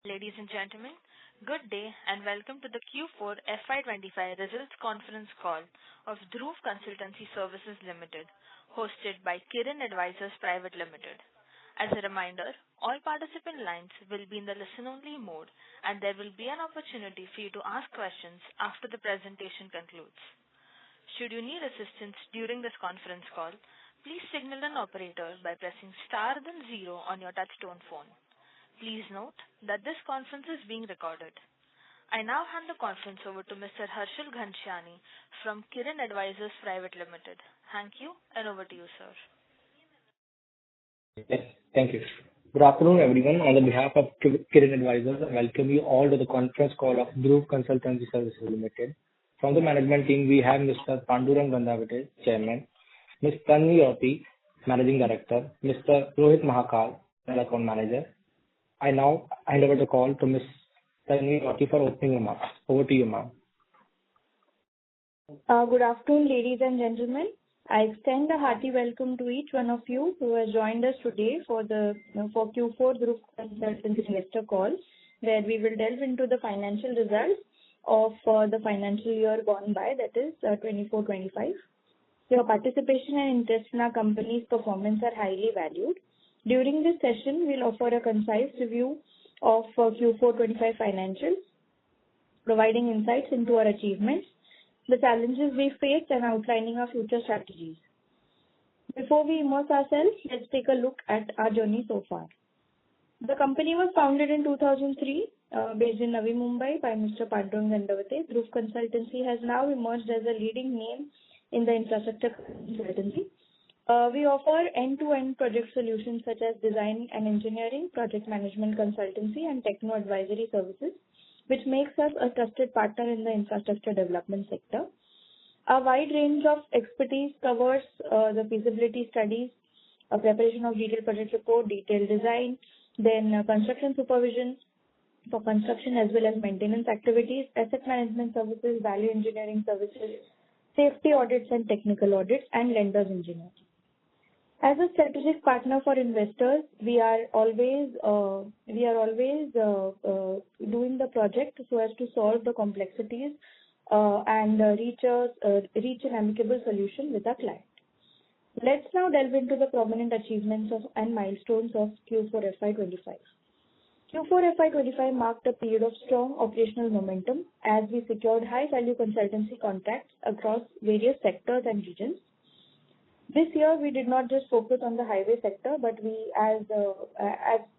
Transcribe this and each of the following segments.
Ladies and gentlemen, good day and welcome to the Q4 FY25 results conference call of Dhruv Consultancy Services Limited, hosted by Kirin Advisors Private Limited. As a reminder, all participant lines will be in the listen-only mode, and there will be an opportunity for you to ask questions after the presentation concludes. Should you need assistance during this conference call, please signal an operator by pressing star then 0 on your touch-tone phone. Please note that this conference is being recorded. I now hand the conference over to Mr. Harshal Ghanshyani from Kirin Advisors Private Limited. Thank you, and over to you, sir. Yes, thank you. Good afternoon, everyone. On behalf of Kirin Advisors, I welcome you all to the conference call of Dhruv Consultancy Services Limited. From the management team, we have Mr. Pandurang Gandavate, Chairman, Ms. Tanvi Oti, Managing Director, Mr. Rohit Mahakal, Account Manager. I now hand over the call to Ms. Tanvi Oti for opening remarks. Over to you, ma'am. Good afternoon, ladies and gentlemen. I extend a hearty welcome to each one of you who has joined us today for Q4 Dhruv Consultancy investor call, where we will delve into the financial results of the financial year gone by, that is 24-25. Your participation and interest in our company's performance are highly valued. During this session, we'll offer a concise review of Q4-25 financials, providing insights into our achievements, the challenges we faced, and outlining our future strategies. Before we immerse ourselves, let's take a look at our journey so far. The company was founded in 2003, based in Navi Mumbai by Mr. Pandurang Gandavate. Dhruv Consultancy has now emerged as a leading name in the infrastructure consultancy. We offer end-to-end project solutions such as design and engineering, project management consultancy, and techno advisory services, which makes us a trusted partner in the infrastructure development sector. A wide range of expertise covers the feasibility studies, preparation of detailed project report, detailed design, then construction supervision for construction as well as maintenance activities, asset management services, value engineering services, safety audits and technical audits, and lenders engineering. As a strategic partner for investors, we are always doing the project so as to solve the complexities and reach an amicable solution with our client. Let's now delve into the prominent achievements and milestones of Q4 FY25. Q4 FY25 marked a period of strong operational momentum as we secured high-value consultancy contracts across various sectors and regions. This year, we did not just focus on the highway sector, but we, as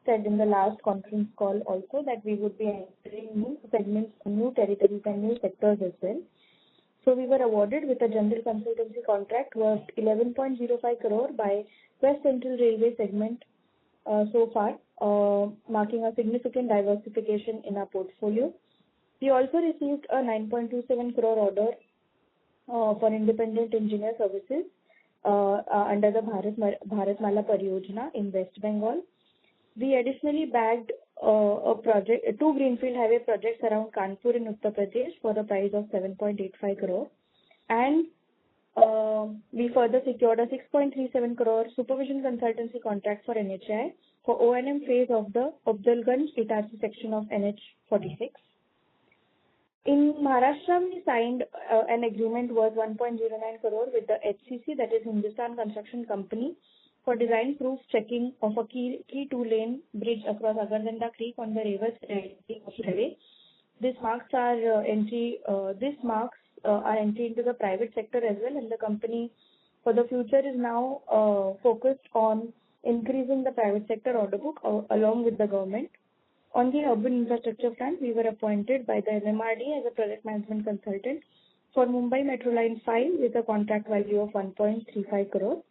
said in the last conference call also, that we would be entering new segments, new territories, and new sectors as well. So we were awarded with a general consultancy contract worth 11.05 crore by West Central Railway segment so far, marking a significant diversification in our portfolio. We also received a 9.27 crore order for independent engineer services under the Bharatmala Pariyojana in West Bengal. We additionally bagged two greenfield highway projects around Kanpur in Uttar Pradesh for the price of 7.85 crore. And we further secured a 6.37 crore supervision consultancy contract for NHAI for O&M phase of the Abdulganj-Itachi section of NH46. In Maharashtra, we signed an agreement worth 1.09 crore with the HCC, that is Hindustan Construction Company, for design-proof checking of a key two-lane bridge across Agardanda Creek on the Rewas Highway. This marks our entry into the private sector as well, and the company for the future is now focused on increasing the private sector order book along with the government. On the urban infrastructure front, we were appointed by the MMRD as a project management consultant for Mumbai Metro Line 5 with a contract value of 1.35 crore.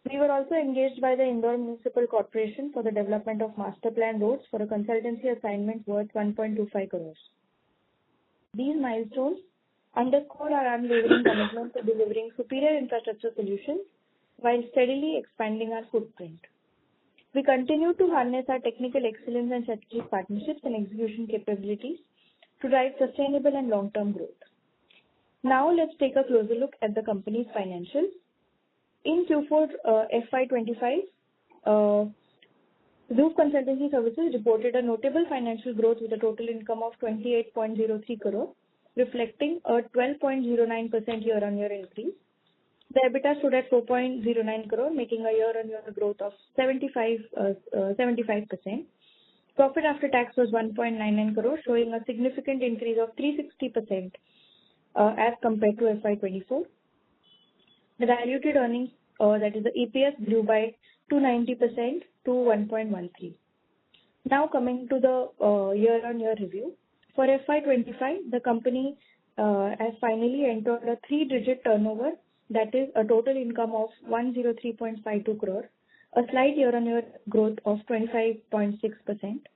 We were also engaged by the Indore Municipal Corporation for the development of master plan roads for a consultancy assignment worth 1.25 crores. These milestones underscore our unwavering commitment to delivering superior infrastructure solutions while steadily expanding our footprint. We continue to harness our technical excellence and strategic partnerships and execution capabilities to drive sustainable and long-term growth. Now, let's take a closer look at the company's financials. In Q4 FY25, Dhruv Consultancy Services reported a notable financial growth with a total income of 28.03 crore, reflecting a 12.09% year-on-year increase. The EBITDA stood at 4.09 crore, making a year-on-year growth of 75%. Profit after tax was 1.99 crore, showing a significant increase of 360% as compared to FY24. The diluted earnings, that is the EPS, grew by 290% to 1.13. Now coming to the year-on-year review. For FY25, the company has finally entered a three-digit turnover, that is a total income of 103.52 crore, a slight year-on-year growth of 25.6%.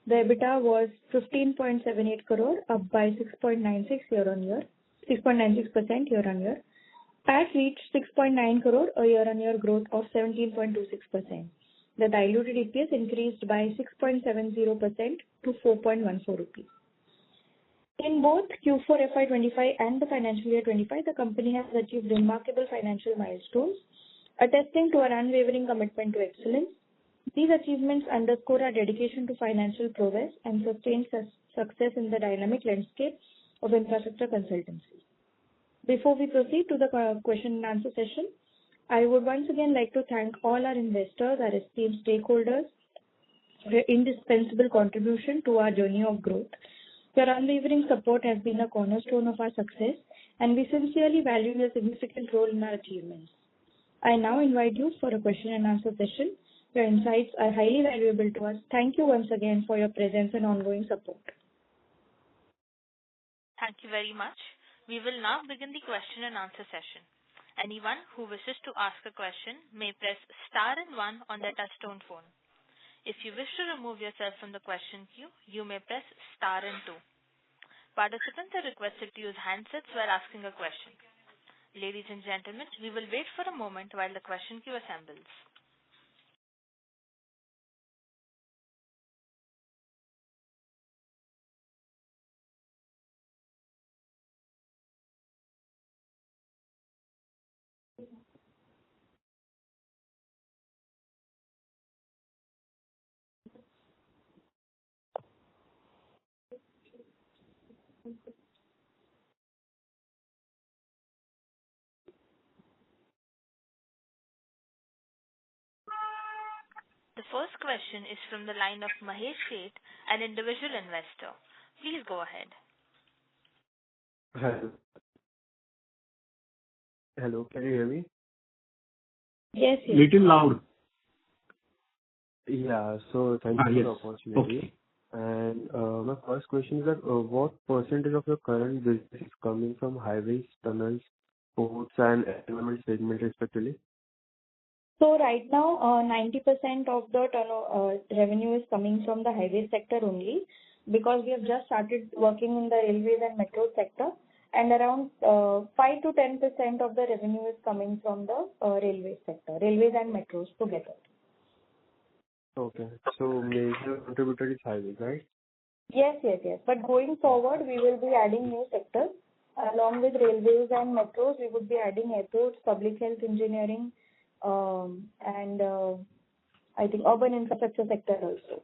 The EBITDA was 15.78 crore, up by 6.96% year-on-year. PAT reached 6.9 crore, a year-on-year growth of 17.26%. The diluted EPS increased by 6.70% to 4.14 rupees. In both Q4 FY25 and the financial year 25, the company has achieved remarkable financial milestones, attesting to our unwavering commitment to excellence. These achievements underscore our dedication to financial progress and sustained success in the dynamic landscape of infrastructure consultancy. Before we proceed to the question and answer session, I would once again like to thank all our investors, our esteemed stakeholders, for their indispensable contribution to our journey of growth. Your unwavering support has been a cornerstone of our success, and we sincerely value your significant role in our achievements. I now invite you for a question and answer session. Your insights are highly valuable to us. Thank you once again for your presence and ongoing support. Thank you very much. We will now begin the question and answer session. Anyone who wishes to ask a question may press star and 1 on their touchtone phone. If you wish to remove yourself from the question queue, you may press star and 2. Participants are requested to use handsets while asking a question. Ladies and gentlemen, we will wait for a moment while the question queue assembles. The first question is from the line of Mahesh Sheth, an individual investor. Please go ahead. Hello, can you hear me? Yes. Little loud. Yeah, so thank you for the opportunity. Okay. And my first question is that what percentage of your current business is coming from highways, tunnels, ports, and environment segment respectively? So right now, 90% of the revenue is coming from the highway sector only, because we have just started working in the railways and metro sector, and around 5 to 10% of the revenue is coming from the railway sector, railways and metros together. Okay, so major contributor is highways, right? Yes. But going forward, we will be adding new sectors. Along with railways and metros, we would be adding airports, public health engineering, and I think urban infrastructure sector also.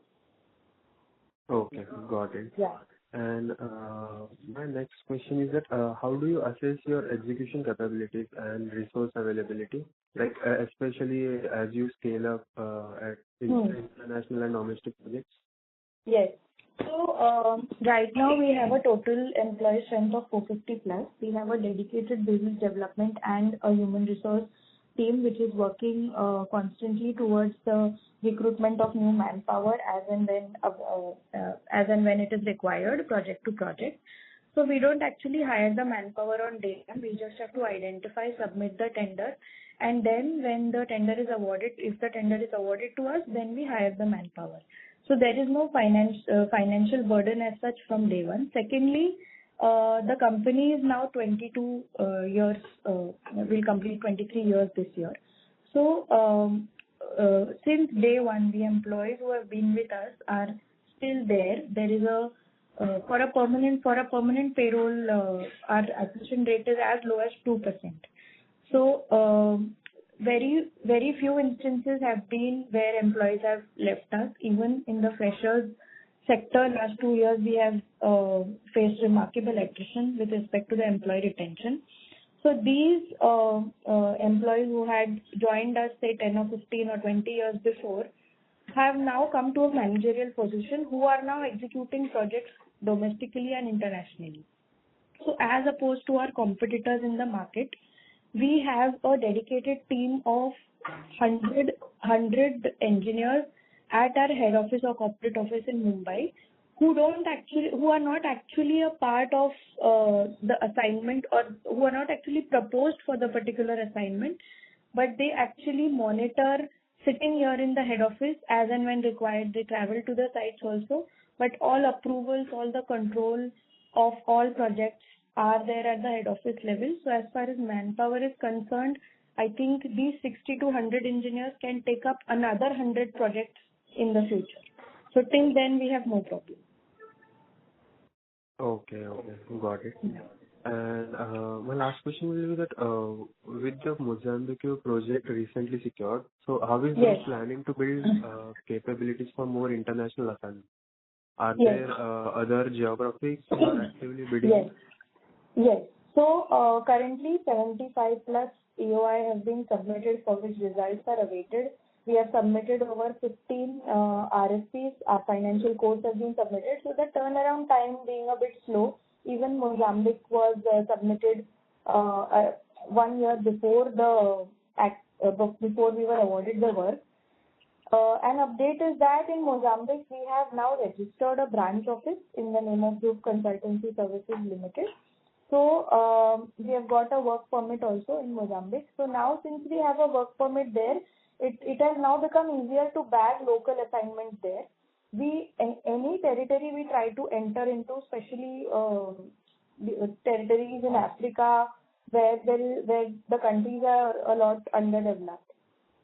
Okay, got it. Yeah. And my next question is that how do you assess your execution capabilities and resource availability, like especially as you scale up at international and domestic projects? Yes. So right now we have a total employee strength of 450 plus. We have a dedicated business development and a human resource team which is working constantly towards the recruitment of new manpower as and when it is required, project to project. So we don't actually hire the manpower on day one. We just have to identify, submit the tender, and then when the tender is awarded, if the tender is awarded to us, then we hire the manpower. So there is no financial burden as such from day one. Secondly, the company is now 22 years, will complete 23 years this year. So since day one, the employees who have been with us are still there. There is for a permanent payroll, our attrition rate is as low as 2%. So very few instances have been where employees have left us. Even in the freshers sector, last 2 years we have faced remarkable attrition with respect to the employee retention. So these employees who had joined us say 10 or 15 or 20 years before have now come to a managerial position who are now executing projects domestically and internationally. So as opposed to our competitors in the market, we have a dedicated team of 100 engineers at our head office or corporate office in Mumbai who are not actually a part of the assignment, or who are not actually proposed for the particular assignment, but they actually monitor sitting here in the head office as and when required. They travel to the sites also, but all approvals, all the control of all projects are there at the head office level. So as far as manpower is concerned, I think these 60 to 100 engineers can take up another 100 projects in the future. So till then we have no problem. Okay, got it. And my last question will be that with the Mozambique project recently secured, so how is the planning to build capabilities for more international assignments? Are there other geographies who are actively bidding? Yes. So currently 75 plus EOI have been submitted for which results are awaited. We have submitted over 15 RFPs. Our financial codes have been submitted. So the turnaround time being a bit slow. Even Mozambique was submitted 1 year before before we were awarded the work. An update is that in Mozambique we have now registered a branch office in the name of Dhruv Consultancy Services Limited. So we have got a work permit also in Mozambique. So now since we have a work permit there, it has now become easier to bag local assignments there. Any territory we try to enter into, especially territories in Africa where the countries are a lot underdeveloped.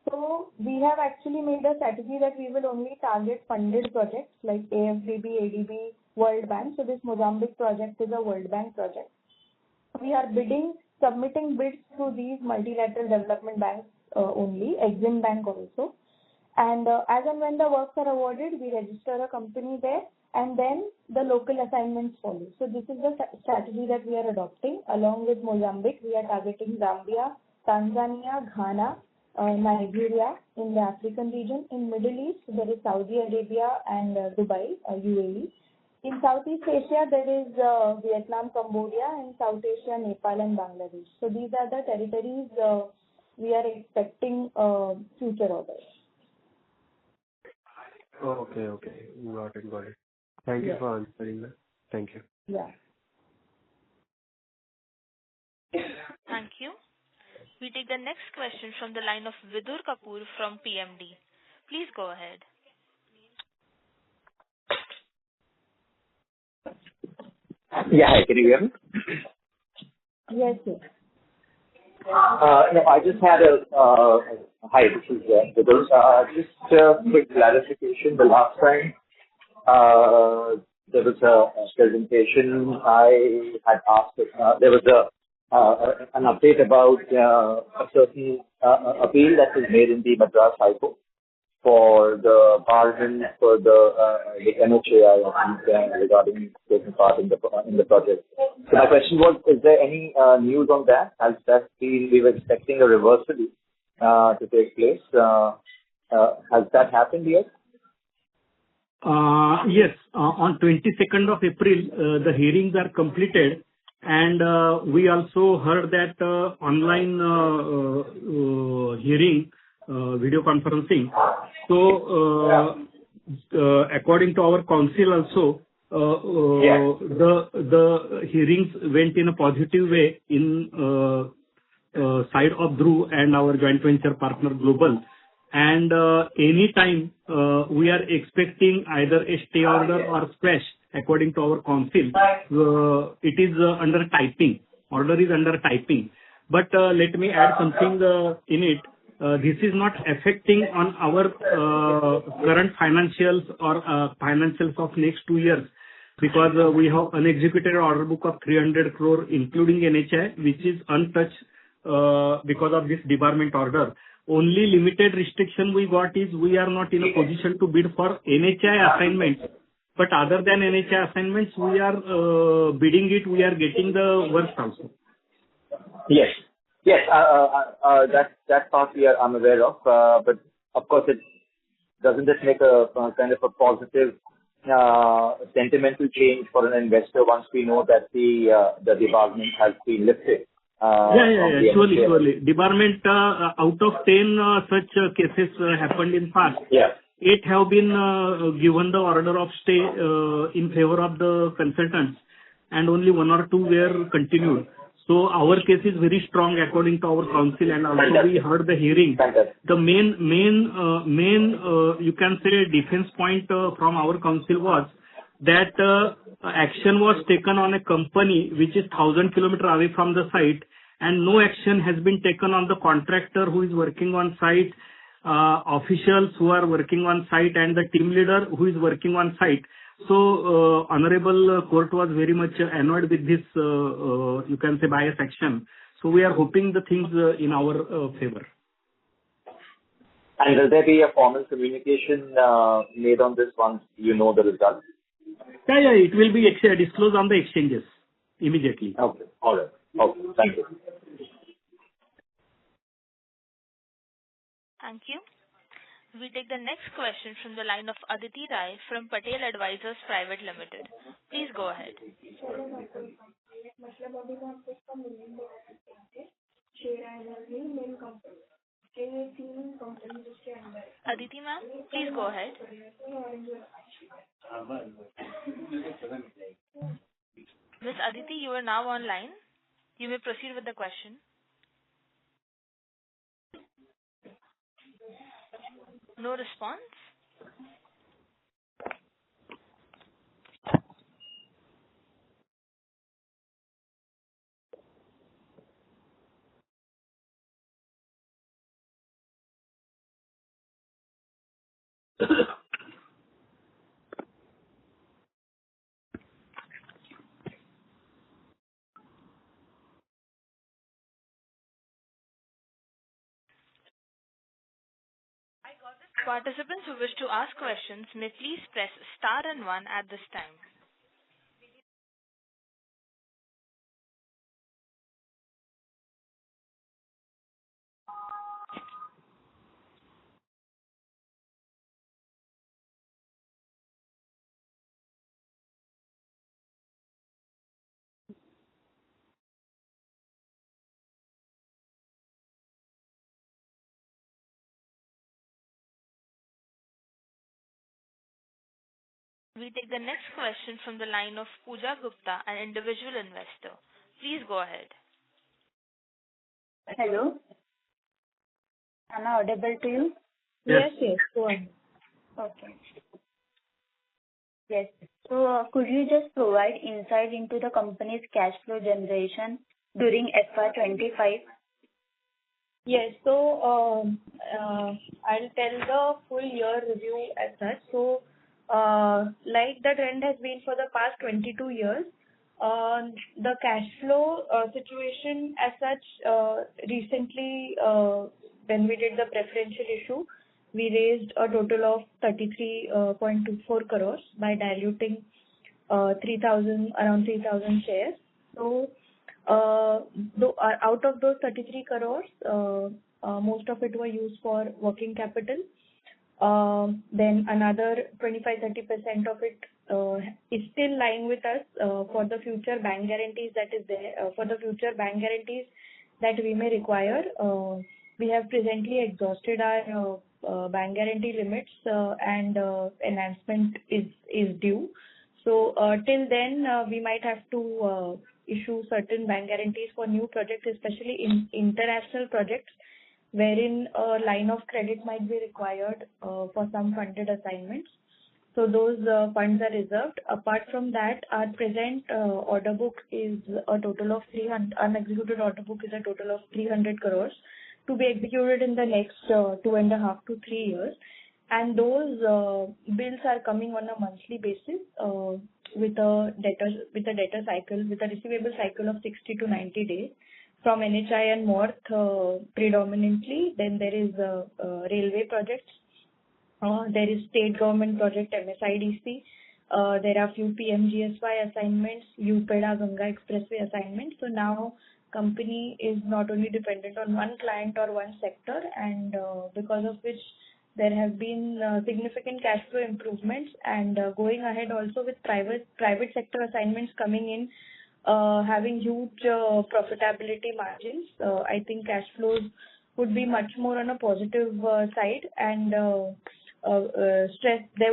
So we have actually made a strategy that we will only target funded projects like AFDB, ADB, World Bank. So this Mozambique project is a World Bank project. We are submitting bids through these multilateral development banks only, Exim Bank also. And as and when the works are awarded, we register a company there, and then the local assignments follow. So this is the strategy that we are adopting. Along with Mozambique, we are targeting Zambia, Tanzania, Ghana, Nigeria in the African region. In Middle East, there is Saudi Arabia and Dubai, UAE. In Southeast Asia, there is Vietnam, Cambodia, and South Asia, Nepal, and Bangladesh. So these are the territories we are expecting future orders. Okay. Got it. Thank you for answering that. Thank you. Yeah. Thank you. We take the next question from the line of Vidur Kapoor from PMD. Please go ahead. Yeah, hi, can you hear me? Yes. No, I just had hi, this is Vidur. Just a quick clarification. The last time there was a presentation, I had asked, there was an update about a certain appeal that was made in the Madras High Court for the margin for the NHAI, I think, regarding taking part in the project. So my question was, is there any news on that? Has that been, we were expecting a reversal to take place. Has that happened yet? Yes, on 22nd of April, the hearings are completed, and we also heard that online hearing, video conferencing. So, according to our counsel also, the hearings went in a positive way in side of Dhruv and our joint venture partner Global. And any time we are expecting either a stay order or squash according to our counsel. It is under typing. Order is under typing. But let me add something in it. This is not affecting on our current financials or financials of next 2 years, because we have unexecuted order book of 300 crore including NHI, which is untouched because of this debarment order. Only limited restriction we got is we are not in a position to bid for NHI assignments. But other than NHI assignments, we are bidding it, we are getting the work also. Yes. Yes, that part I'm aware of. But of course, doesn't it make a kind of a positive sentimental change for an investor once we know that the debarment has been lifted? Surely. Debarment, out of 10 such cases happened in past. Yeah. 8 have been given the order of stay in favor of the consultants, and only 1 or 2 were continued. So our case is very strong according to our counsel, and also Fantastic. we heard the hearing. Fantastic. The main you can say defense point from our counsel was that action was taken on a company which is 1,000 kilometers away from the site, and no action has been taken on the contractor who is working on site, officials who are working on site, and the team leader who is working on site. So, Honorable Court was very much annoyed with this, you can say, bias action. So, we are hoping the things in our favor. And will there be a formal communication made on this once you know the result? Yeah, it will be disclosed on the exchanges immediately. Okay, all right. Okay, thank you. Thank you. We take the next question from the line of Aditi Rai from Patel Advisors Private Limited. Please go ahead. Aditi ma'am, please go ahead. Miss Aditi, you are now online. You may proceed with the question. No response? Participants who wish to ask questions may please press star and 1 at this time. We take the next question from the line of Pooja Gupta, an individual investor. Please go ahead. Hello. Am I audible to you? Yes, go on. Okay. Yes. So, could you just provide insight into the company's cash flow generation during FY25? Yes. So, I'll tell the full year review as such. So, like the trend has been for the past 22 years, the cash flow situation as such, recently, when we did the preferential issue, we raised a total of 33.24 crores by diluting around 3,000 shares. So, out of those 33 crores, most of it were used for working capital. Then another 25-30% of it is still lying with us for the future bank guarantees that is there. For the future bank guarantees that we may require, we have presently exhausted our bank guarantee limits, and enhancement is due. So till then, we might have to issue certain bank guarantees for new projects, especially in international projects, wherein a line of credit might be required for some funded assignments. So those funds are reserved. Apart from that, our present order book is a total of 300. Unexecuted order book is a total of 300 crores to be executed in the next 2.5 to 3 years. And those bills are coming on a monthly basis with a receivable cycle of 60 to 90 days. from NHI and North predominantly. Then there is railway projects. There is state government project MSIDC. There are few PMGSY assignments, UPEDA Ganga Expressway assignments. So now company is not only dependent on one client or one sector, and because of which there have been significant cash flow improvements, and going ahead also with private sector assignments coming in, having huge profitability margins. I think cash flows would be much more on a positive side, and there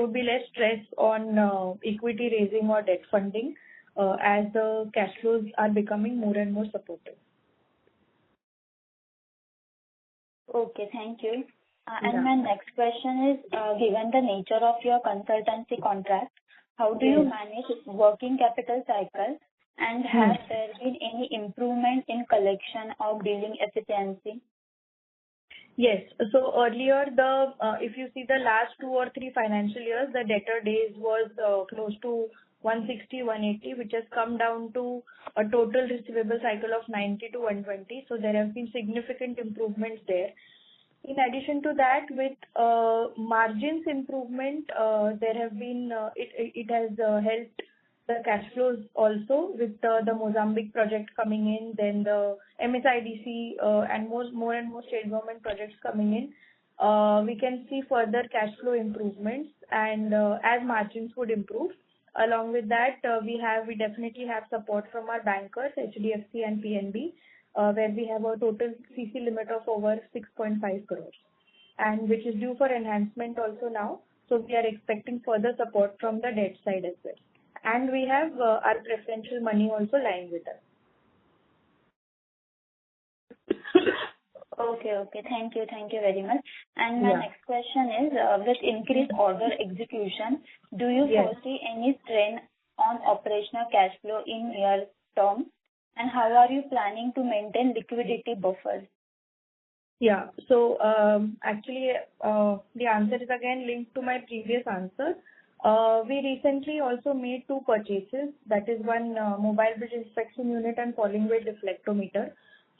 would be less stress on equity raising or debt funding as the cash flows are becoming more and more supportive. Okay, thank you. And my next question is, given the nature of your consultancy contract, how do you manage working capital cycle, and has there been any improvement in collection or billing efficiency? Yes. So earlier, if you see the last 2 or 3 financial years, the debtor days was close to 160, 180, which has come down to a total receivable cycle of 90 to 120. So there have been significant improvements there. In addition to that, with margins improvement, there have been it has helped the cash flows also, with the Mozambique project coming in, then the MSIDC and more and more state government projects coming in. We can see further cash flow improvements, and as margins would improve. Along with that, we definitely have support from our bankers, HDFC and PNB, where we have a total CC limit of over 6.5 crores, and which is due for enhancement also now. So we are expecting further support from the debt side as well. And we have our preferential money also lying with us. Okay. Thank you very much. And my next question is, with increased order execution, do you foresee any strain on operational cash flow in near term? And how are you planning to maintain liquidity buffers? Yeah. So actually, the answer is again linked to my previous answer. We recently also made 2 purchases. That is one mobile bridge inspection unit and falling weight deflectometer.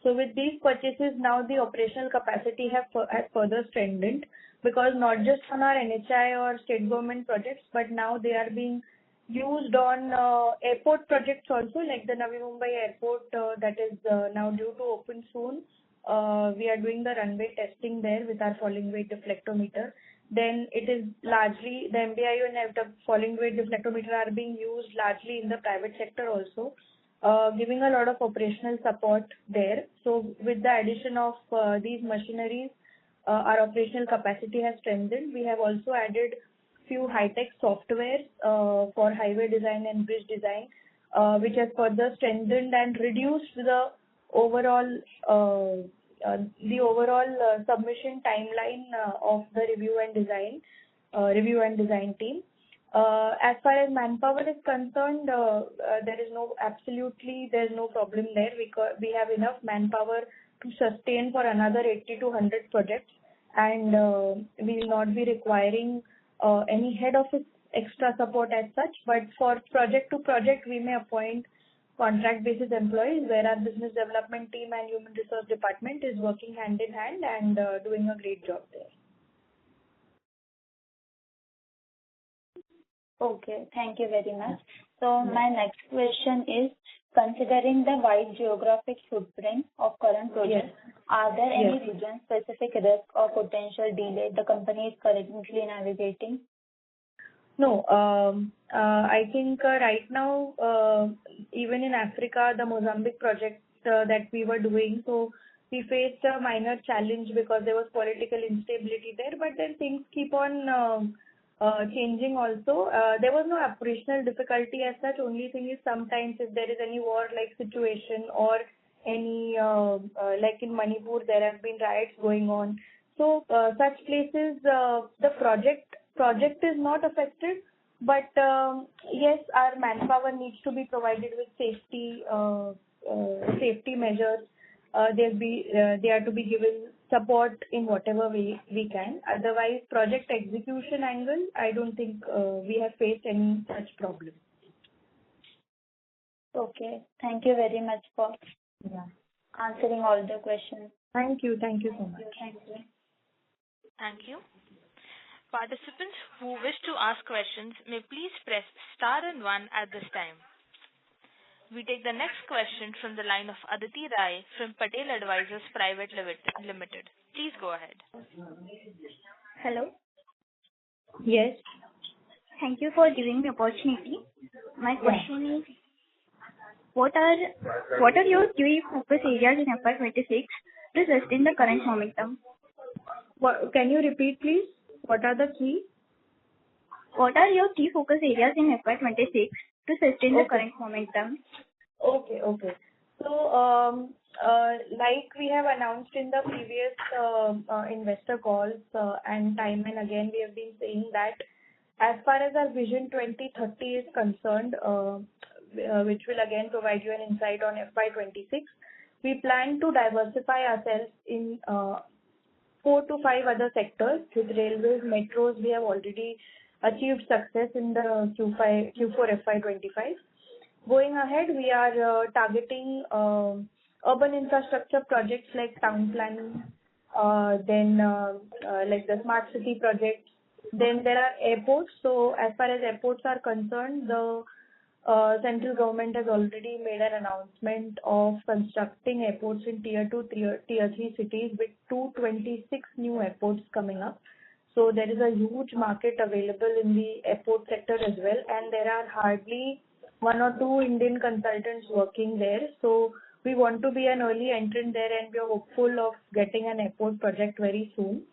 So with these purchases, now the operational capacity has further strengthened, because not just on our NHI or state government projects, but now they are being used on airport projects also, like the Navi Mumbai airport that is now due to open soon. We are doing the runway testing there with our falling weight deflectometer. Then it is largely the MBIO and the falling weight deflectometer are being used largely in the private sector also, giving a lot of operational support there. So with the addition of these machineries, our operational capacity has strengthened. We have also added few high-tech softwares for highway design and bridge design, which has further strengthened and reduced the overall submission timeline of the review and design team. As far as manpower is concerned, there's no problem there. We have enough manpower to sustain for another 80 to 100 projects, and we will not be requiring any head office extra support as such. But for project to project, we may appoint contract basis employees, where our business development team and human resource department is working hand in hand and doing a great job there. Okay, thank you very much. So my next question is, considering the wide geographic footprint of current projects, are there any region-specific risk or potential delay the company is currently navigating? No, I think right now, even in Africa, the Mozambique project that we were doing, so we faced a minor challenge because there was political instability there, but then things keep on changing also. There was no operational difficulty as such. Only thing is, sometimes if there is any war-like situation or any, like in Manipur, there have been riots going on. So such places, the project is not affected, but yes, our manpower needs to be provided with safety measures. They are to be given support in whatever way we can. Otherwise, project execution angle, I don't think we have faced any such problem. Okay, thank you very much for. Yeah. answering all the questions. Thank you. Thank you so much. Thank you. Thank you. Participants who wish to ask questions may please press star and 1 at this time. We take the next question from the line of Aditi Rai from Patel Advisors Private Limited. Please go ahead. Hello. Yes. Thank you for giving the opportunity. My question is, what are your key focus areas in FY26 to sustain the current momentum? Can you repeat, please? What are the key? What are your key focus areas in FY26 to sustain the current momentum? Okay. So, like we have announced in the previous investor calls, and time and again, we have been saying that as far as our Vision 2030 is concerned, which will again provide you an insight on FY26, we plan to diversify ourselves in 4 to 5 other sectors. With railways, metros, we have already achieved success in the Q4 FY25. Going ahead, we are targeting urban infrastructure projects like town planning, then like the smart city projects. Then there are airports. So as far as airports are concerned, the central government has already made an announcement of constructing airports in tier 2, tier 3 cities with 226 new airports coming up. So there is a huge market available in the airport sector as well, and there are hardly 1 or 2 Indian consultants working there. So we want to be an early entrant there, and we are hopeful of getting an airport project very soon.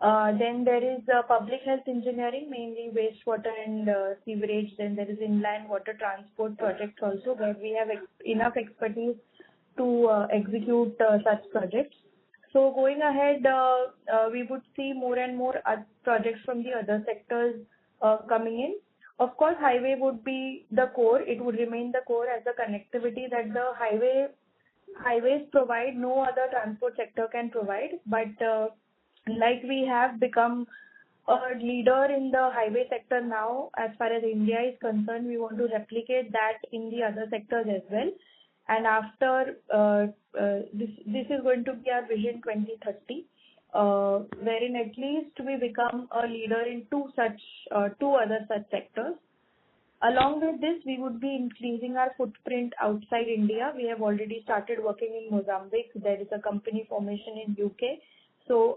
Then there is public health engineering, mainly wastewater and sewerage. Then there is inland water transport projects also, where we have enough expertise to execute such projects. So going ahead, we would see more and more projects from the other sectors coming in. Of course, highway would be the core. It would remain the core as the connectivity that the highways provide, no other transport sector can provide. But like we have become a leader in the highway sector now, as far as India is concerned, we want to replicate that in the other sectors as well. And after this is going to be our Vision 2030, wherein at least we become a leader in two other such sectors. Along with this, we would be increasing our footprint outside India. We have already started working in Mozambique. There is a company formation in UK. So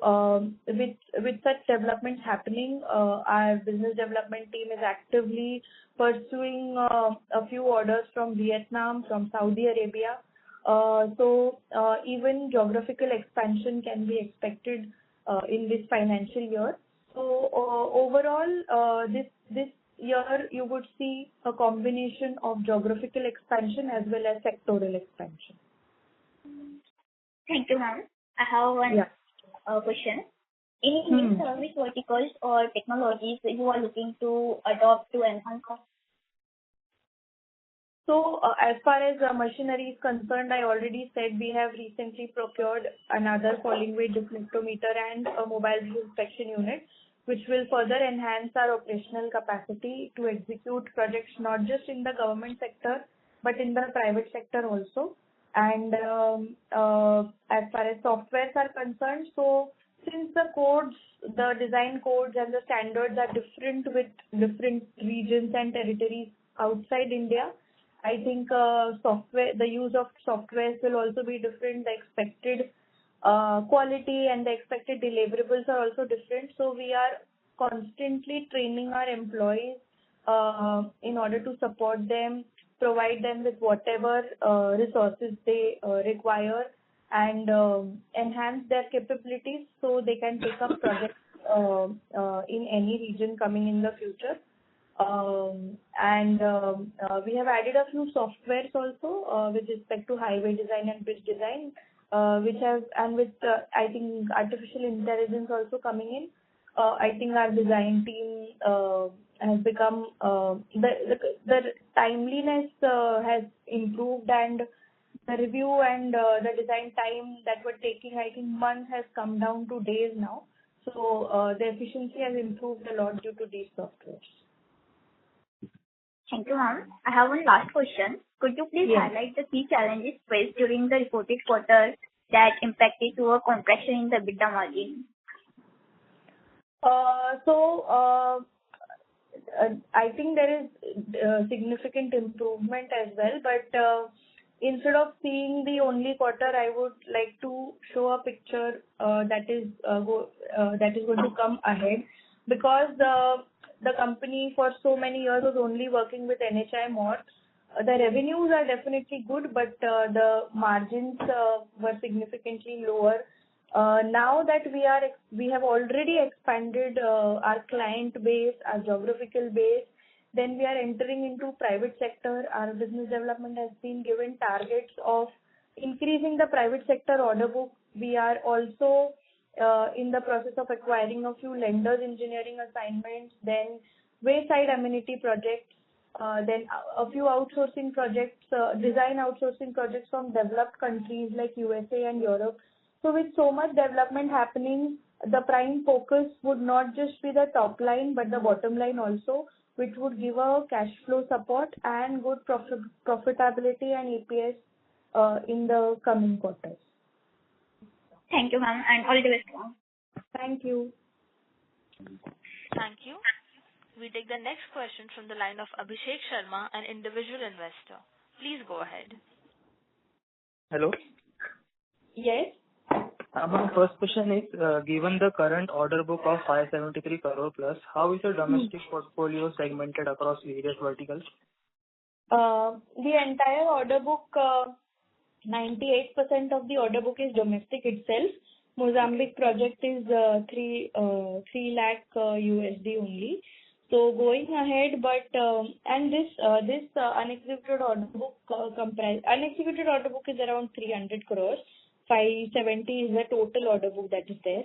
with such developments happening, our business development team is actively pursuing a few orders from Vietnam, from Saudi Arabia. So even geographical expansion can be expected in this financial year. So overall, this year you would see a combination of geographical expansion as well as sectoral expansion. Thank you, ma'am. I have one question. Any new service verticals or technologies that you are looking to adopt to enhance cost? So as far as machinery is concerned, I already said we have recently procured another falling weight deflectometer and a mobile view inspection unit, which will further enhance our operational capacity to execute projects not just in the government sector, but in the private sector also. And as far as softwares are concerned, so since the design codes and the standards are different with different regions and territories outside India, I think the use of softwares will also be different. The expected quality and the expected deliverables are also different. So we are constantly training our employees in order to support them, provide them with whatever resources they require, and enhance their capabilities so they can take up projects in any region coming in the future. And we have added a few softwares also with respect to highway design and bridge design, with I think artificial intelligence also coming in. I think our design team has become the timeliness has improved, and the review and the design time that were taking, I think, months has come down to days now. So the efficiency has improved a lot due to these softwares. Thank you, ma'am. I have one last question. Could you please highlight the key challenges faced during the reported quarter that impacted to a contraction in the EBITDA margin? I think there is significant improvement as well, but instead of seeing the only quarter, I would like to show a picture that is going to come ahead, because the company for so many years was only working with NHI more. The revenues are definitely good, but the margins were significantly lower. Now that we have already expanded our client base, our geographical base, then we are entering into private sector. Our business development has been given targets of increasing the private sector order book. We are also in the process of acquiring a few lenders engineering assignments, then wayside amenity projects, then a few outsourcing projects, design outsourcing projects from developed countries like USA and Europe. So with so much development happening, the prime focus would not just be the top line, but the bottom line also, which would give a cash flow support and good profitability and EPS in the coming quarters. Thank you, ma'am, and all the best, ma'am. Thank you. Thank you. We take the next question from the line of Abhishek Sharma, an individual investor. Please go ahead. Hello. Yes. My first question is, given the current order book of 573 crore plus, how is your domestic portfolio segmented across various verticals? The entire order book, 98% of the order book is domestic itself. Mozambique project is 3 lakh USD only. So going ahead, but and this unexecuted order book unexecuted order book is around 300 crores. 570 is the total order book that is there.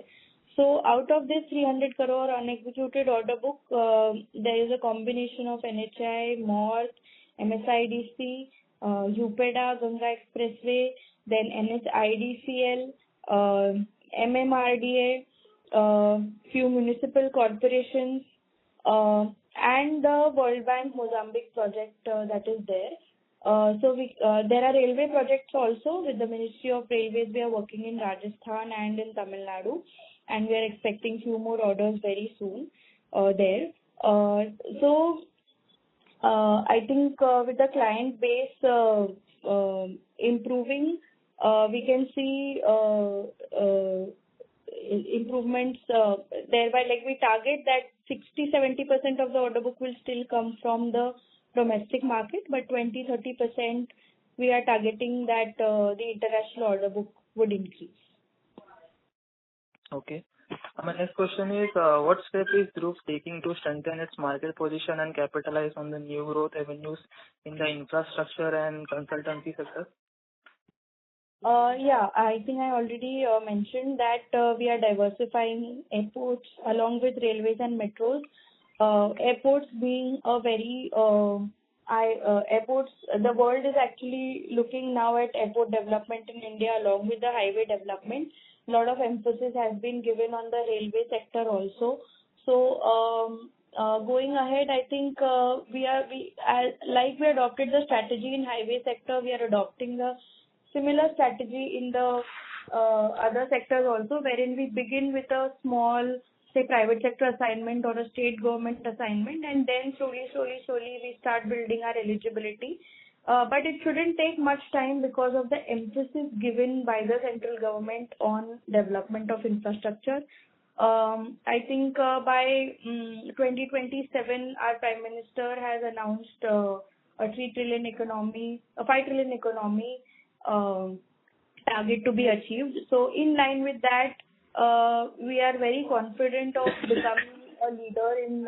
So out of this 300 crore unexecuted order book, there is a combination of NHI, MORTH, MSIDC, UPEDA, Ganga Expressway, then NSIDCL, MMRDA, few municipal corporations, and the World Bank Mozambique project that is there. There are railway projects also with the Ministry of Railways. We are working in Rajasthan and in Tamil Nadu, and we are expecting few more orders very soon there. I think with the client base improving, we can see improvements thereby. Like we target that 60-70% of the order book will still come from the domestic market, but 20-30% we are targeting that the international order book would increase. Okay. My next question is, what step is Dhruv taking to strengthen its market position and capitalize on the new growth avenues in the infrastructure and consultancy sector? I think I already mentioned that we are diversifying airports along with railways and metros. Airports being a very airports, the world is actually looking now at airport development in India along with the highway development. A lot of emphasis has been given on the railway sector also. So going ahead, I think we adopted the strategy in highway sector, we are adopting the similar strategy in the other sectors also, wherein we begin with a small, say, private sector assignment or a state government assignment, and then slowly we start building our eligibility. But it shouldn't take much time because of the emphasis given by the central government on development of infrastructure. I think by 2027, our Prime Minister has announced a 3 trillion economy, a 5 trillion economy target to be achieved. So in line with that, we are very confident of becoming a leader in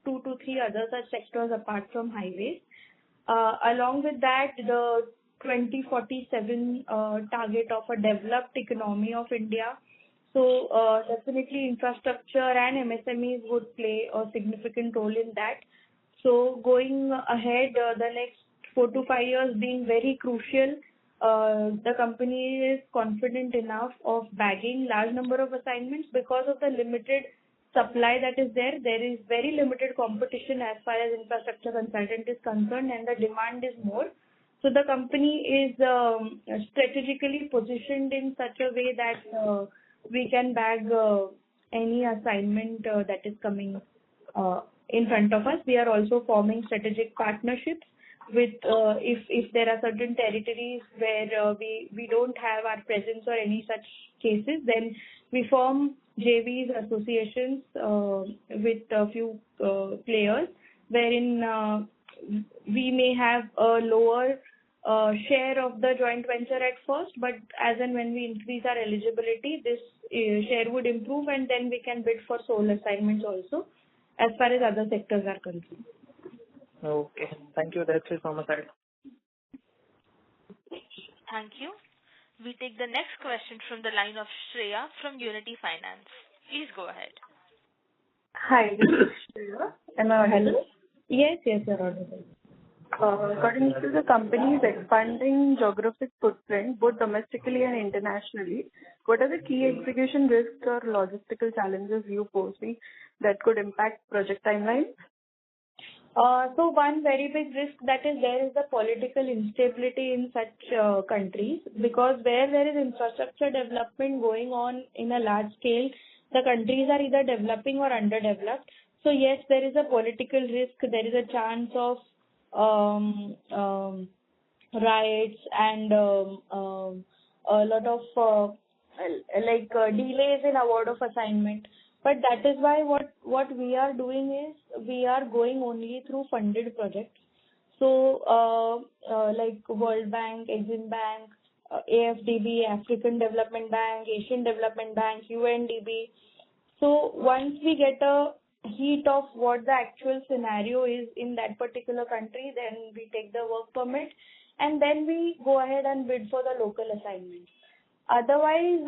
2 to 3 other such sectors apart from highways. Along with that, the 2047 target of a developed economy of India. So definitely infrastructure and MSMEs would play a significant role in that. So going ahead, the next 4 to 5 years being very crucial, the company is confident enough of bagging large number of assignments because of the limited supply that is there. There is very limited competition as far as infrastructure consultant is concerned, and the demand is more. So the company is strategically positioned in such a way that we can bag any assignment that is coming in front of us. We are also forming strategic partnerships with if there are certain territories where we don't have our presence or any such cases, then we form JVs, associations with a few players, wherein we may have a lower share of the joint venture at first, but as and when we increase our eligibility, this share would improve, and then we can bid for sole assignments also as far as other sectors are concerned. Okay. Thank you. That's it from my side. Thank you. We take the next question from the line of Shreya from Unity Finance. Please go ahead. Hi, this is Shreya. Am I audible? Yes, you're audible. According to the company's expanding geographic footprint, both domestically and internationally, what are the key execution risks or logistical challenges you foresee that could impact project timelines? So one very big risk that is there is the political instability in such countries, because where there is infrastructure development going on in a large scale, the countries are either developing or underdeveloped. So yes, there is a political risk. There is a chance of riots and a lot of delays in award of assignment. But that is why what we are doing is we are going only through funded projects. So like World Bank, Exim Bank, AFDB, African Development Bank, Asian Development Bank, UNDB. So once we get a heat of what the actual scenario is in that particular country, then we take the work permit and then we go ahead and bid for the local assignments. Otherwise,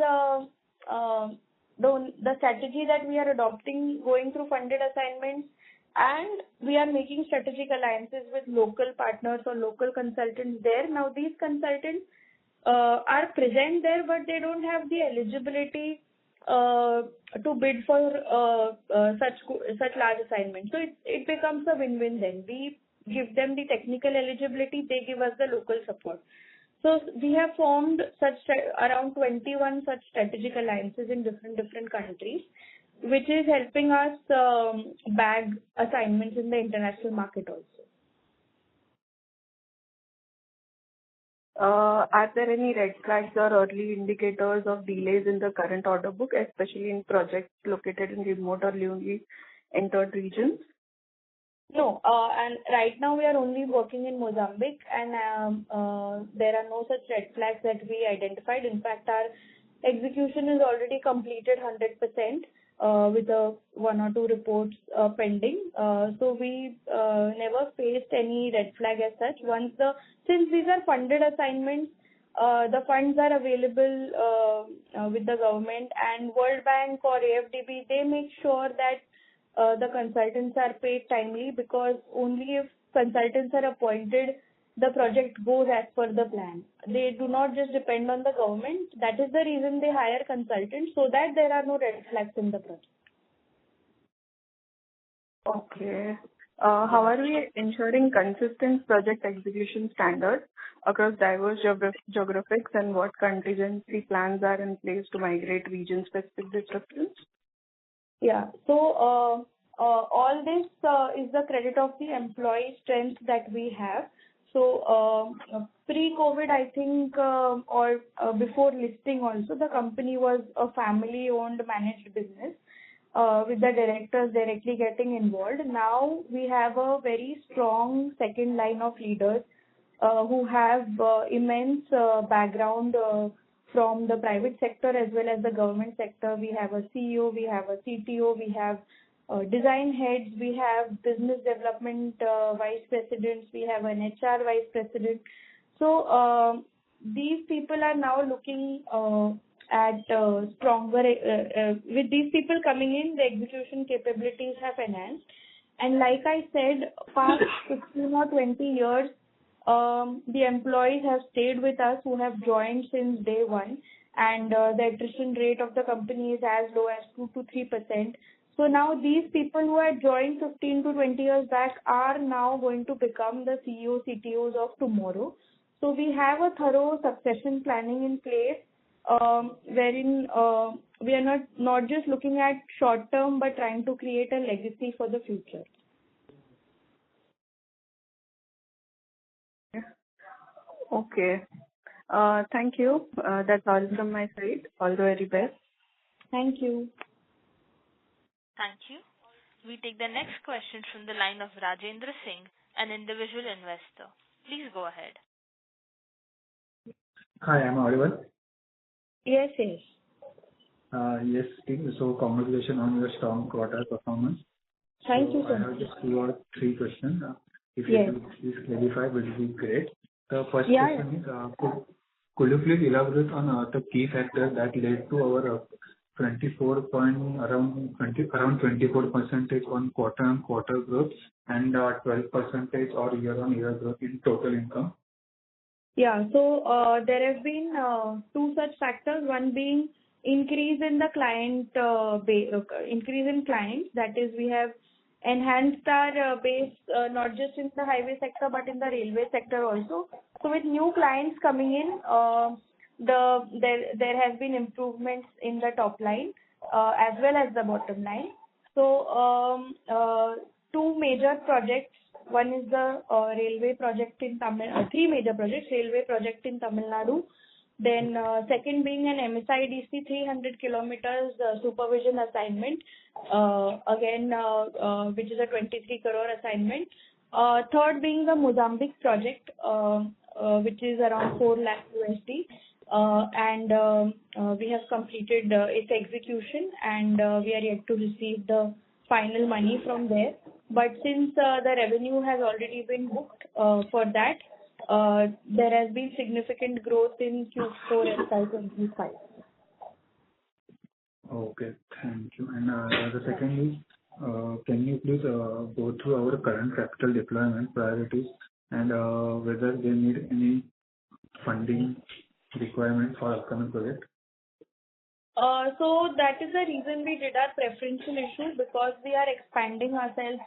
the strategy that we are adopting, going through funded assignments, and we are making strategic alliances with local partners or local consultants there. Now these consultants are present there, but they don't have the eligibility to bid for such large assignments. So it becomes a win-win then. We give them the technical eligibility, they give us the local support. So we have formed around 21 such strategic alliances in different countries, which is helping us bag assignments in the international market also. Are there any red flags or early indicators of delays in the current order book, especially in projects located in remote or newly entered regions? No, and right now we are only working in Mozambique, and there are no such red flags that we identified. In fact, our execution is already completed 100% with one or two reports pending. So we never faced any red flag as such. Since these are funded assignments, the funds are available with the government, and World Bank or AFDB, they make sure that the consultants are paid timely, because only if consultants are appointed, the project goes as per the plan. They do not just depend on the government. That is the reason they hire consultants, so that there are no red flags in the project. Okay. How are we ensuring consistent project execution standards across diverse geographics, and what contingency plans are in place to migrate region-specific disruptions? Yeah. So all this is the credit of the employee strength that we have. So pre-COVID, I think, or before listing also, the company was a family-owned managed business with the directors directly getting involved. Now we have a very strong second line of leaders who have immense background from the private sector as well as the government sector. We have a CEO, we have a CTO, we have design heads, we have business development vice presidents, we have an HR vice president. So these people are now looking at stronger, with these people coming in, the execution capabilities have enhanced. And like I said, past 15 or 20 years, the employees have stayed with us who have joined since day one, and the attrition rate of the company is as low as 2 to 3%. So now these people who had joined 15 to 20 years back are now going to become the CEO, CTOs of tomorrow. So we have a thorough succession planning in place, wherein we are not just looking at short term, but trying to create a legacy for the future. Okay. Thank you. That's all from my side. All the very best. Thank you. Thank you. We take the next question from the line of Rajendra Singh, an individual investor. Please go ahead. Hi, am I audible? Yes, yes. Yes, team. So congratulations on your strong quarter performance. Thank you so I much. have just 2 or 3 questions. If Yes. you could please clarify, would be great. The first Yeah. question is, could you please elaborate on the key factors that led to our 24% on quarter-on-quarter growth and 12% or year-on-year growth in total income? Yeah. So there have been 2 such factors. One being increase in the client increase in clients. That is, we have enhanced our base not just in the highway sector but in the railway sector also. So with new clients coming in, there has been improvements in the top line as well as the bottom line. So 2 major projects. One is the railway project in Tamil. 3 major projects. Railway project in Tamil Nadu. Then second being an MSIDC 300 kilometers supervision assignment. Again, which is a 23 crore assignment. Third being the Mozambique project, which is around 4 lakh USD. And we have completed its execution, and we are yet to receive the final money from there. But since the revenue has already been booked for that, there has been significant growth in Q4 FY25. Okay, thank you. And the second is, can you please go through our current capital deployment priorities and whether they need any funding requirement for upcoming project? So that is the reason we did our preferential issue, because we are expanding ourselves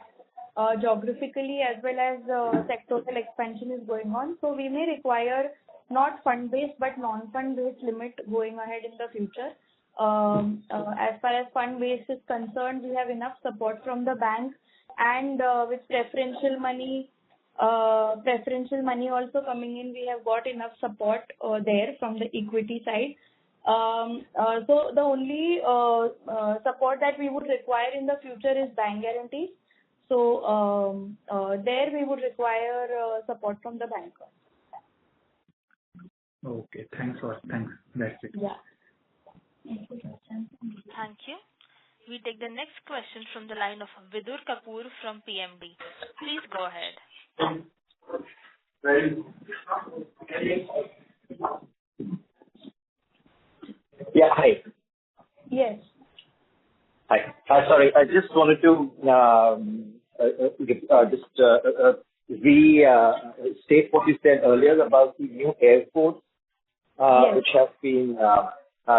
geographically as well as sectoral expansion is going on. So we may require not fund-based but non-fund-based limit going ahead in the future. As far as fund-based is concerned, we have enough support from the bank, and with preferential money also coming in, we have got enough support there from the equity side. So the only support that we would require in the future is bank guarantees. So there we would require support from the banker. Okay, thanks. That's it. Yeah. Thank you. We take the next question from the line of Vidur Kapoor from PMD. Please go ahead. Yeah, hi. Yes. Hi. Sorry, I just wanted to restate what you said earlier about the new airports, Yes. which have been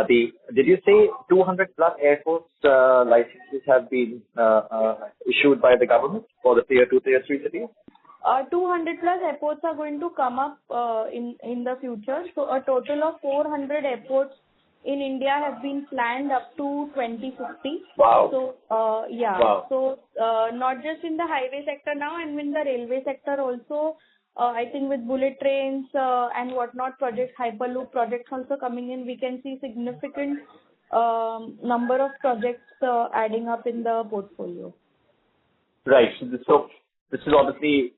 did you say 200 plus airports licenses have been issued by the government for the tier 2, tier 3 cities? 200 plus airports are going to come up in the future. So a total of 400 airports in India have been planned up to 2050. Wow. So yeah. Wow. So not just in the highway sector now, and in the railway sector also. I think with bullet trains and whatnot projects, Hyperloop projects also coming in, we can see significant number of projects adding up in the portfolio. Right. So this is obviously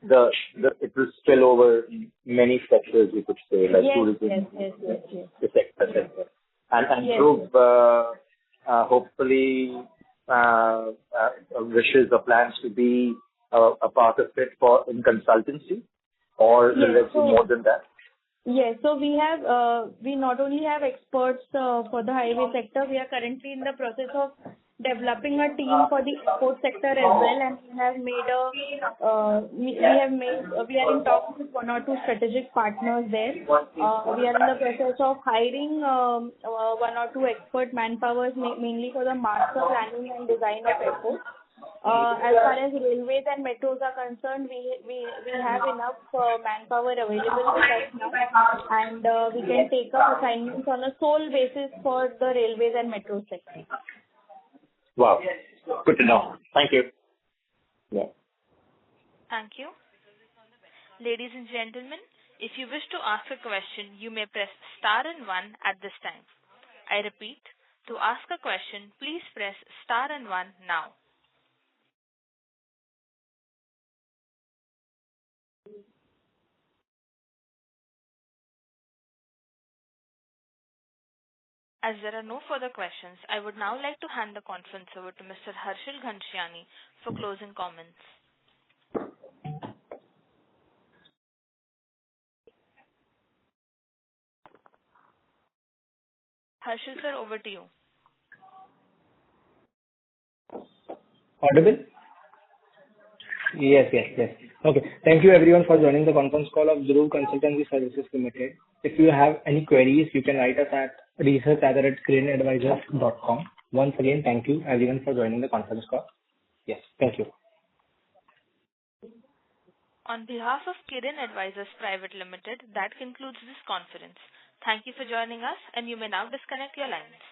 it will spill over many sectors, you could say, like tourism, yes. the sector. And Yes, Dhruv hopefully wishes or plans to be a part of it in consultancy, or will it be more than that? Yes. So we not only have experts for the highway sector, we are currently in the process of developing a team for the export sector as well, and we are in talks with one or two strategic partners there. We are in the process of hiring one or two expert manpowers, mainly for the master planning and design of airports. As far as railways and metros are concerned, we have enough manpower available with us now, and we can take up assignments on a sole basis for the railways and metro sector. Wow. Good to know. Thank you. Yes. Thank you. Ladies and gentlemen, if you wish to ask a question, you may press star and 1 at this time. I repeat, to ask a question, please press star and 1 now. As there are no further questions, I would now like to hand the conference over to Mr. Harshil Ghanshyani for closing comments. Harshil sir, over to you. Audible? Yes. Okay. Thank you everyone for joining the conference call of Dhruv Consultancy Services Limited. If you have any queries, you can write us at research@kirinadvisors.com. Once again, thank you everyone for joining the conference call. Yes, thank you. On behalf of Kirin Advisors Private Limited, that concludes this conference. Thank you for joining us, and you may now disconnect your lines.